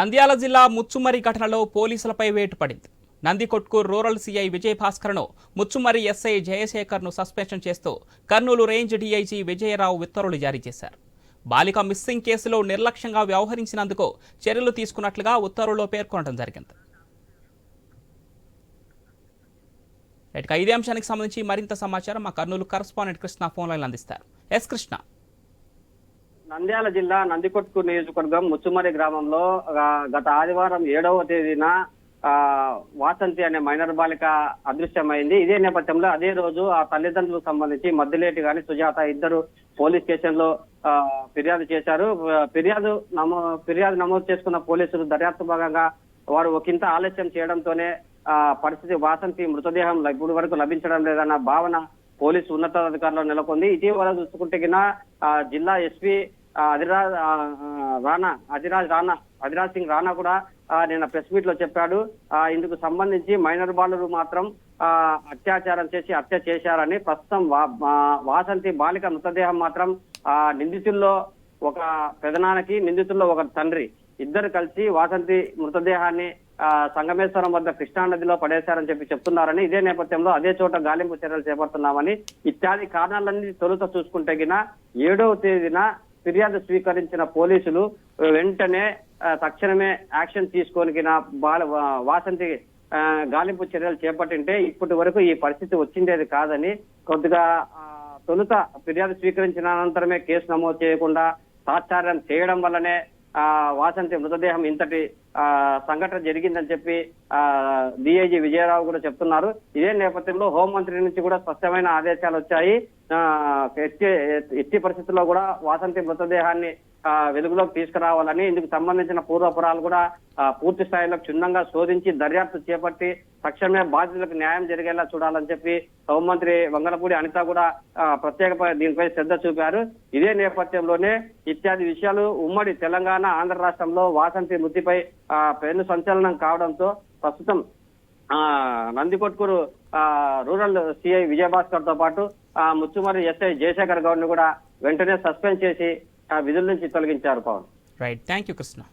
నంద్యాల జిల్లా ముచ్చుమరి ఘటనలో పోలీసులపై వేటు పడింది. నందికొట్కూరు రూరల్ సీఐ విజయభాస్కర్ను ముచ్చుమరి ఎస్ఐ జయశేఖర్ను సస్పెన్షన్ చేస్తూ కర్నూలు రేంజ్ డీఐజీ విజయరావు ఉత్తర్వులు జారీ చేశారు. బాలిక మిస్సింగ్ కేసులో నిర్లక్ష్యంగా వ్యవహరించినందుకు చర్యలు తీసుకున్నట్లుగా ఉత్తర్వుల్లో పేర్కొనడం జరిగింది. ఇదే అంశానికి సంబంధించి మరింత సమాచారం మా Kurnool correspondent Krishna phone line అందిస్తారు. ఎస్ కృష్ణ. నంద్యాల జిల్లా నందికొట్కూరు నియోజకవర్గం ముచ్చుమరి గ్రామంలో గత ఆదివారం 7వ తేదీన వాసంతి అనే మైనర్ బాలిక అదృశ్యమైంది. ఇదే నేపథ్యంలో అదే రోజు ఆ తల్లిదండ్రులకు సంబంధించి మద్దిలేటి గాని సుజాత ఇద్దరు పోలీస్ స్టేషన్ లో ఫిర్యాదు చేశారు. ఫిర్యాదు నమోదు చేసుకున్న పోలీసులు దర్యాప్తు భాగంగా వారు ఒకంత ఆలస్యం చేయడంతోనే పరిస్థితి వాసంతి మృతదేహం ఇప్పుడు వరకు లభించడం లేదన్న భావన పోలీసు ఉన్నతాధికారులు నెలకొంది. ఇటీవల చూసుకుంటే జిల్లా ఎస్పీ అధిరాజ్ సింగ్ రాణా కూడా నిన్న ప్రెస్ మీట్ లో చెప్పాడు. ఇందుకు సంబంధించి మైనర్ బాలురు మాత్రం అత్యాచారం చేసి హత్య చేశారని. ప్రస్తుతం వాసంతి బాలిక మృతదేహం మాత్రం నిందితుల్లో ఒక పెదనాన్నకి నిందితుల్లో ఒక తండ్రి ఇద్దరు కలిసి వాసంతి మృతదేహాన్ని సంగమేశ్వరం వద్ద కృష్ణా నదిలో పడేశారని చెప్తున్నారని. ఇదే నేపథ్యంలో అదే చోట గాలింపు చర్యలు చేపడుతున్నామని ఇత్యాది కారణాలన్నీ తొలుత చూసుకుంటే 7వ తేదీన ఫిర్యాదు స్వీకరించిన పోలీసులు వెంటనే తక్షణమే యాక్షన్ తీసుకొని వాసంతి గాలింపు చర్యలు చేపట్టింటే ఇప్పటి వరకు ఈ పరిస్థితి వచ్చిండేది కాదని, కొద్దిగా తొలుత ఫిర్యాదు స్వీకరించిన అనంతరమే కేసు నమోదు చేయకుండా తాత్సార్యం చేయడం వల్లనే వాసంతి మృతదేహం ఇంతటి సంఘటన జరిగిందని చెప్పి డిఐజీ విజయరావు కూడా చెప్తున్నారు. ఇదే నేపథ్యంలో హోంమంత్రి నుంచి కూడా స్పష్టమైన ఆదేశాలు వచ్చాయి. ఎట్టి పరిస్థితుల్లో కూడా వాసంతి మృతదేహాన్ని వెలుగులోకి తీసుకురావాలని, ఇందుకు సంబంధించిన పూర్వపురాలు కూడా పూర్తి స్థాయిలో క్షుణ్ణంగా శోధించి దర్యాప్తు చేపట్టి తక్షణమే బాధితులకు న్యాయం జరిగేలా చూడాలని చెప్పి హోంమంత్రి వంగలపూడి అనిత కూడా ప్రత్యేక దీనిపై శ్రద్ధ చూపారు. ఇదే నేపథ్యంలోనే ఇత్యాది విషయాలు ఉమ్మడి తెలంగాణ ఆంధ్ర రాష్ట్రంలో వాసంతి మృతిపై పెను సంచలనం కావడంతో ప్రస్తుతం నందికొట్కూరు రూరల్ సిఐ విజయభాస్కర్ తో పాటు ముచ్చుమరి ఎస్ఐ జయశేఖర్ గౌడ్ ను కూడా వెంటనే సస్పెండ్ చేసి విధుల నుంచి తొలగించారు. Pawan. Right, thank you Krishna.